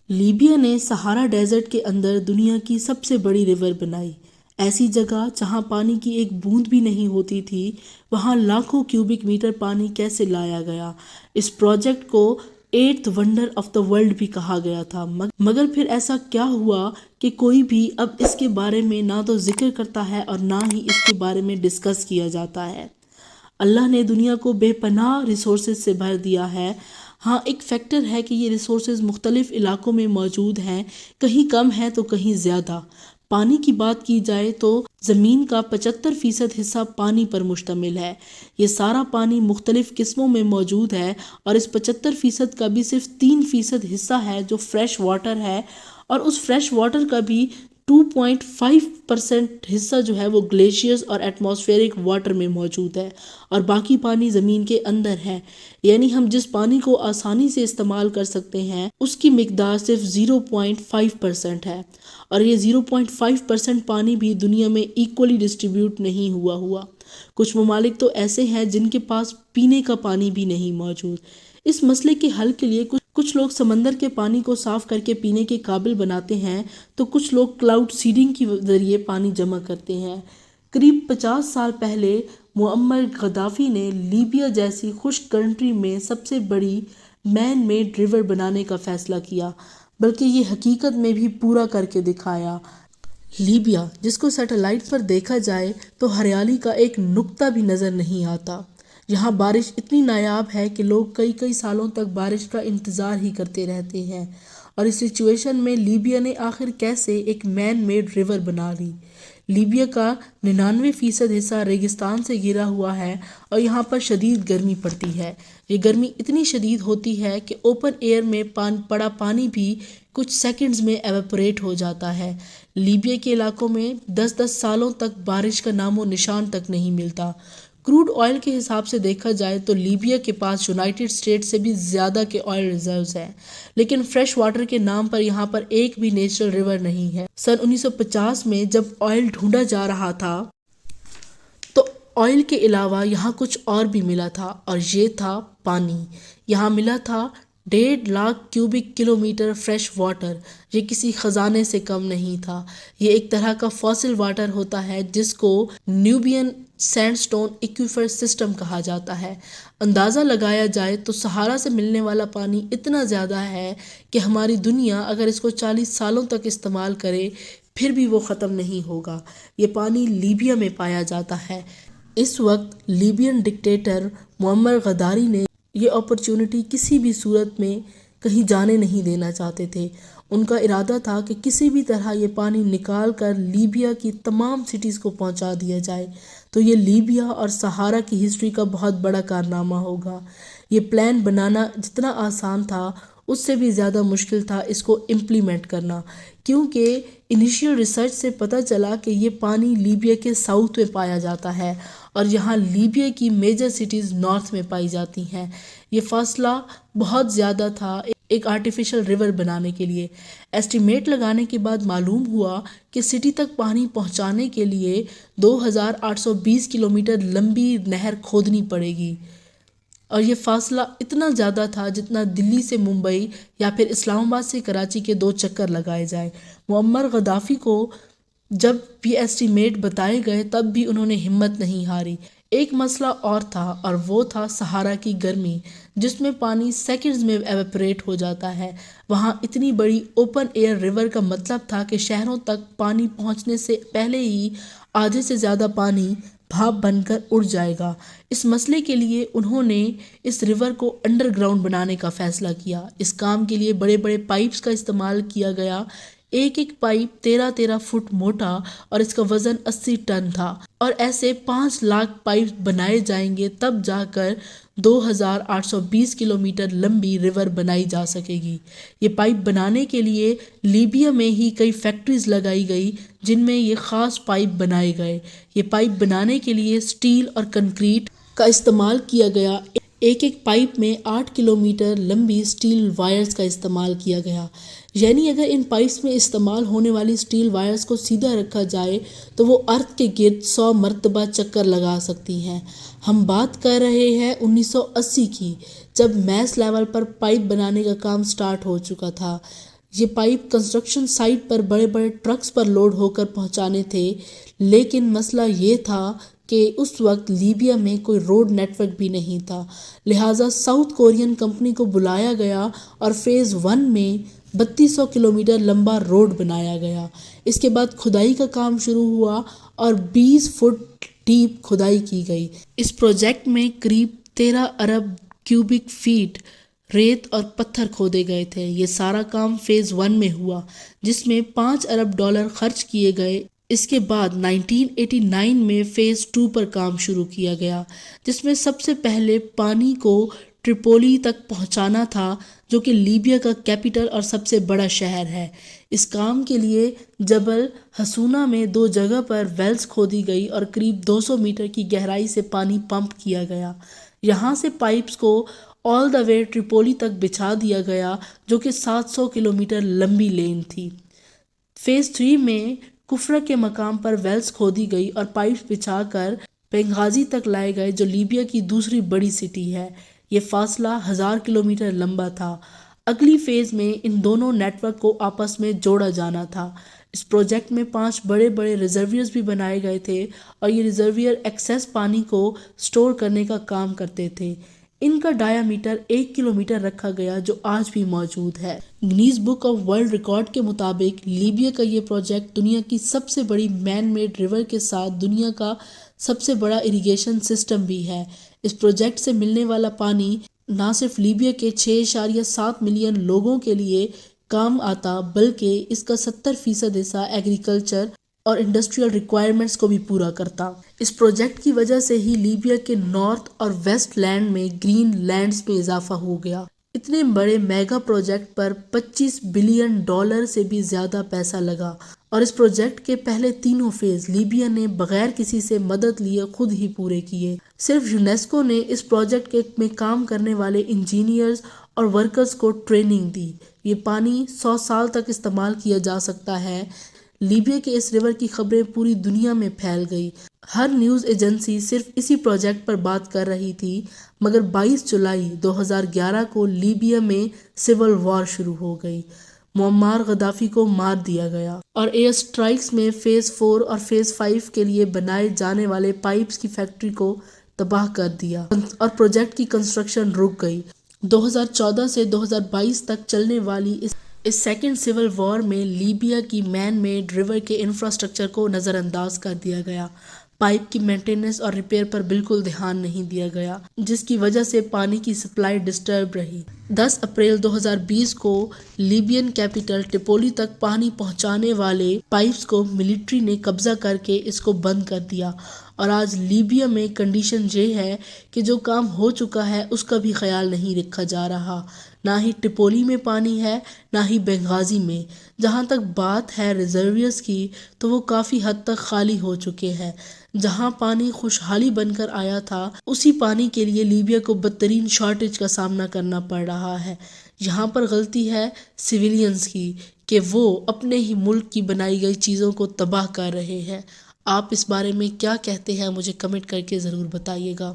Libya نے سہارا desert کے اندر دنیا کی سب سے بڑی ریور بنائی۔ ایسی جگہ جہاں پانی کی ایک بوند بھی نہیں ہوتی تھی، وہاں لاکھوں کیوبک میٹر پانی کیسے لایا گیا؟ اس پروجیکٹ کو eighth wonder of the world بھی کہا گیا تھا، مگر پھر ایسا کیا ہوا کہ کوئی بھی اب اس کے بارے میں نہ تو ذکر کرتا ہے اور نہ ہی اس کے بارے میں ڈسکس کیا جاتا ہے۔ اللہ نے دنیا کو بے پناہ ریسورسز سے بھر دیا ہے۔ ہاں، ایک فیکٹر ہے کہ یہ ریسورسز مختلف علاقوں میں موجود ہیں، کہیں کم ہیں تو کہیں زیادہ۔ پانی کی بات کی جائے تو زمین کا 75% حصہ پانی پر مشتمل ہے۔ یہ سارا پانی مختلف قسموں میں موجود ہے اور اس 75% کا بھی صرف 3% حصہ ہے جو فریش واٹر ہے، اور اس فریش واٹر کا بھی 2.5% حصہ جو ہے وہ گلیشیئرز اور ایٹماسفیرک واٹر میں موجود ہے، اور باقی پانی زمین کے اندر ہے۔ یعنی ہم جس پانی کو آسانی سے استعمال کر سکتے ہیں اس کی مقدار صرف 0.5% ہے، اور یہ 0.5% پانی بھی دنیا میں ایکولی ڈسٹریبیوٹ نہیں ہوا۔ کچھ ممالک تو ایسے ہیں جن کے پاس پینے کا پانی بھی نہیں موجود۔ اس مسئلے کے حل کے لیے کچھ لوگ سمندر کے پانی کو صاف کر کے پینے کے قابل بناتے ہیں، تو کچھ لوگ کلاؤڈ سیڈنگ کے ذریعے پانی جمع کرتے ہیں۔ قریب 50 سال پہلے معمر غدافی نے لیبیا جیسی خشک کنٹری میں سب سے بڑی مین میڈ ریور بنانے کا فیصلہ کیا، بلکہ یہ حقیقت میں بھی پورا کر کے دکھایا۔ لیبیا، جس کو سیٹلائٹ پر دیکھا جائے تو ہریالی کا ایک نقطہ بھی نظر نہیں آتا۔ یہاں بارش اتنی نایاب ہے کہ لوگ کئی سالوں تک بارش کا انتظار ہی کرتے رہتے ہیں، اور اس سچویشن میں لیبیا نے آخر کیسے ایک مین میڈ ریور بنا لی؟ لیبیا کا 99% حصہ ریگستان سے گھرا ہوا ہے، اور یہاں پر شدید گرمی پڑتی ہے۔ یہ گرمی اتنی شدید ہوتی ہے کہ اوپن ایئر میں پڑا پانی بھی کچھ سیکنڈز میں ایویپوریٹ ہو جاتا ہے۔ لیبیا کے علاقوں میں 10 سالوں تک بارش کا نام و نشان تک نہیں ملتا۔ کروڈ آئل کے حساب سے دیکھا جائے تو لیبیا کے پاس یونائٹڈ اسٹیٹس سے بھی زیادہ کے آئل ریزروز ہیں، لیکن فریش واٹر کے نام پر یہاں پر ایک بھی نیچرل ریور نہیں ہے۔ سن 1950 میں جب آئل ڈھونڈا جا رہا تھا تو آئل کے علاوہ یہاں کچھ اور بھی ملا تھا، اور یہ تھا پانی۔ یہاں ملا تھا 1.5 lakh cubic kilometre fresh water. یہ کسی خزانے سے کم نہیں تھا۔ یہ ایک طرح کا فاسل واٹر ہوتا ہے جس کو نیوبین سینڈ سٹون ایکویفر سسٹم کہا جاتا ہے۔ اندازہ لگایا جائے تو سہارا سے ملنے والا پانی اتنا زیادہ ہے کہ ہماری دنیا اگر اس کو 40 سالوں تک استعمال کرے پھر بھی وہ ختم نہیں ہوگا۔ یہ پانی لیبیا میں پایا جاتا ہے۔ اس وقت لیبین ڈکٹیٹر معمر غداری نے یہ اپرچونٹی کسی بھی صورت میں کہیں جانے نہیں دینا چاہتے تھے۔ ان کا ارادہ تھا کہ کسی بھی طرح یہ پانی نکال کر لیبیا کی تمام سٹیز کو پہنچا دیا جائے، تو یہ لیبیا اور سہارا کی ہسٹری کا بہت بڑا کارنامہ ہوگا۔ یہ پلان بنانا جتنا آسان تھا اس سے بھی زیادہ مشکل تھا اس کو امپلیمنٹ کرنا، کیونکہ انیشیل ریسرچ سے پتہ چلا کہ یہ پانی لیبیا کے ساؤتھ میں پایا جاتا ہے، اور یہاں لیبیا کی میجر سٹیز نارتھ میں پائی جاتی ہیں۔ یہ فاصلہ بہت زیادہ تھا ایک آرٹیفیشل ریور بنانے کے لیے۔ ایسٹیمیٹ لگانے کے بعد معلوم ہوا کہ سٹی تک پانی پہنچانے کے لیے 2820 کلومیٹر لمبی نہر کھودنی پڑے گی، اور یہ فاصلہ اتنا زیادہ تھا جتنا دلی سے ممبئی یا پھر اسلام آباد سے کراچی کے 2 چکر لگائے جائیں۔ معمر غدافی کو جب بھی ایسٹیمیٹ بتائے گئے تب بھی انہوں نے ہمت نہیں ہاری۔ ایک مسئلہ اور تھا، اور وہ تھا سہارا کی گرمی، جس میں پانی سیکنڈز میں ایویپوریٹ ہو جاتا ہے۔ وہاں اتنی بڑی اوپن ایئر ریور کا مطلب تھا کہ شہروں تک پانی پہنچنے سے پہلے ہی آدھے سے زیادہ پانی بھاپ بن کر اڑ جائے گا۔ اس مسئلے کے لیے انہوں نے اس ریور کو انڈر گراؤنڈ بنانے کا فیصلہ کیا۔ اس کام کے لیے بڑے بڑے پائپس کا استعمال کیا گیا۔ ایک پائپ 13 فٹ موٹا اور اس کا وزن 80 ٹن تھا، اور ایسے 5 لاکھ پائپ بنائے جائیں گے تب جا کر 2820 کلومیٹر لمبی ریور بنائی جا سکے گی۔ یہ پائپ بنانے کے لیے لیبیا میں ہی کئی فیکٹریز لگائی گئی جن میں یہ خاص پائپ بنائے گئے۔ یہ پائپ بنانے کے لیے سٹیل اور کنکریٹ کا استعمال کیا گیا۔ ایک پائپ میں 8 کلومیٹر لمبی سٹیل وائرز کا استعمال کیا گیا۔ یعنی اگر ان پائپس میں استعمال ہونے والی سٹیل وائرز کو سیدھا رکھا جائے تو وہ ارتھ کے گرد 100 مرتبہ چکر لگا سکتی ہیں۔ ہم بات کر رہے ہیں 1980 کی، جب میس لیول پر پائپ بنانے کا کام سٹارٹ ہو چکا تھا۔ یہ پائپ کنسٹرکشن سائٹ پر بڑے بڑے ٹرکس پر لوڈ ہو کر پہنچانے تھے، لیکن مسئلہ یہ تھا کہ اس وقت لیبیا میں کوئی روڈ نیٹ ورک بھی نہیں تھا، لہٰذا ساؤتھ کورین کمپنی کو بلایا گیا اور فیز 1 میں 3200 کلومیٹر لمبا روڈ بنایا گیا۔ اس کے بعد کھدائی کا کام شروع ہوا اور 20 فٹ ڈیپ کھدائی کی گئی۔ اس پروجیکٹ میں قریب 13 ارب کیوبک فیٹ ریت اور پتھر کھودے گئے تھے۔ یہ سارا کام فیز 1 میں ہوا، جس میں $5 ارب خرچ کیے گئے۔ اس کے بعد 1989 میں فیز 2 پر کام شروع کیا گیا، جس میں سب سے پہلے پانی کو ٹریپولی تک پہنچانا تھا، جو کہ لیبیا کا کیپٹل اور سب سے بڑا شہر ہے۔ اس کام کے لیے جبل حسونہ میں 2 جگہ پر ویلز کھودی گئی اور قریب 200 میٹر کی گہرائی سے پانی پمپ کیا گیا۔ یہاں سے پائپس کو آل دا وے ٹریپولی تک بچھا دیا گیا، جو کہ 700 کلومیٹر لمبی لین تھی۔ فیز 3 میں کفرہ کے مقام پر ویلز کھودی گئی اور پائپس بچھا کر بنغازی تک لائے گئے، جو لیبیا کی دوسری بڑی سٹی ہے۔ یہ فاصلہ 1000 کلومیٹر لمبا تھا۔ اگلی فیز میں ان دونوں نیٹ ورک کو آپس میں جوڑا جانا تھا۔ اس پروجیکٹ میں 5 بڑے بڑے ریزرویئرز بھی بنائے گئے تھے اور یہ ریزرویئر ایکسیس پانی کو سٹور کرنے کا کام کرتے تھے۔ ان کا ڈایا میٹر 1 کلومیٹر رکھا گیا، جو آج بھی موجود ہے۔ Guinness book of world record کے مطابق لیبیا کا یہ پروجیکٹ دنیا کی سب سے بڑی مین میڈ ریور کے ساتھ دنیا کا سب سے بڑا اریگیشن سسٹم بھی ہے۔ اس پروجیکٹ سے ملنے والا پانی نہ صرف لیبیا کے 6.7 ملین لوگوں کے لیے کام آتا، بلکہ اس کا 70% حصہ ایگریکلچر اور انڈسٹریل ریکوائرمنٹس کو بھی پورا کرتا۔ اس پروجیکٹ کی وجہ سے ہی لیبیا کے نارتھ اور ویسٹ لینڈ میں گرین لینڈز میں اضافہ ہو گیا۔ اتنے بڑے میگا پروجیکٹ پر $25 بلین سے بھی زیادہ پیسہ لگا، اور اس پروجیکٹ کے پہلے تینوں فیز لیبیا نے بغیر کسی سے مدد لیے خود ہی پورے کیے۔ صرف یونیسکو نے اس پروجیکٹ میں کام کرنے والے انجینئرز اور ورکرز کو ٹریننگ دی۔ یہ پانی 100 سال تک استعمال کیا جا سکتا ہے۔ لیبیا کے اس ریور کی خبریں پوری دنیا میں پھیل گئی۔ ہر نیوز ایجنسی صرف اسی پروجیکٹ پر بات کر رہی تھی، مگر 22 جولائی 2011 کو لیبیا میں سول وار شروع ہو گئی۔ معمر غدافی کو مار دیا گیا اور ایئر سٹرائکس میں فیز 4 اور فیز 5 کے لیے بنائے جانے والے پائپس کی فیکٹری کو تباہ کر دیا اور پروجیکٹ کی کنسٹرکشن رک گئی۔ 2014 سے 2022 تک چلنے والی اس سیکنڈ سول وار میں لیبیا کی مین میڈ ریور کے انفراسٹرکچر کو نظر انداز کر دیا گیا۔ پائپ کی مینٹیننس اور ریپیئر پر بالکل دھیان نہیں دیا گیا، جس کی وجہ سے پانی کی سپلائی ڈسٹرب رہی۔ 10 اپریل 2020 کو لیبین کیپٹل ٹریپولی تک پانی پہنچانے والے پائپس کو ملٹری نے قبضہ کر کے اس کو بند کر دیا، اور آج لیبیا میں کنڈیشن یہ ہے کہ جو کام ہو چکا ہے اس کا بھی خیال نہیں رکھا جا رہا۔ نہ ہی ٹریپولی میں پانی ہے، نہ ہی بنغازی میں۔ جہاں تک بات ہے ریزرویئرز کی، تو وہ کافی حد تک خالی ہو چکے ہیں۔ جہاں پانی خوشحالی بن کر آیا تھا، اسی پانی کے لیے لیبیا کو بدترین شارٹیج کا سامنا کرنا پڑ رہا ہے۔ یہاں پر غلطی ہے سویلینز کی کہ وہ اپنے ہی ملک کی بنائی گئی چیزوں کو تباہ کر رہے ہیں۔ آپ اس بارے میں کیا کہتے ہیں؟ مجھے کمنٹ کر کے ضرور بتائیے گا۔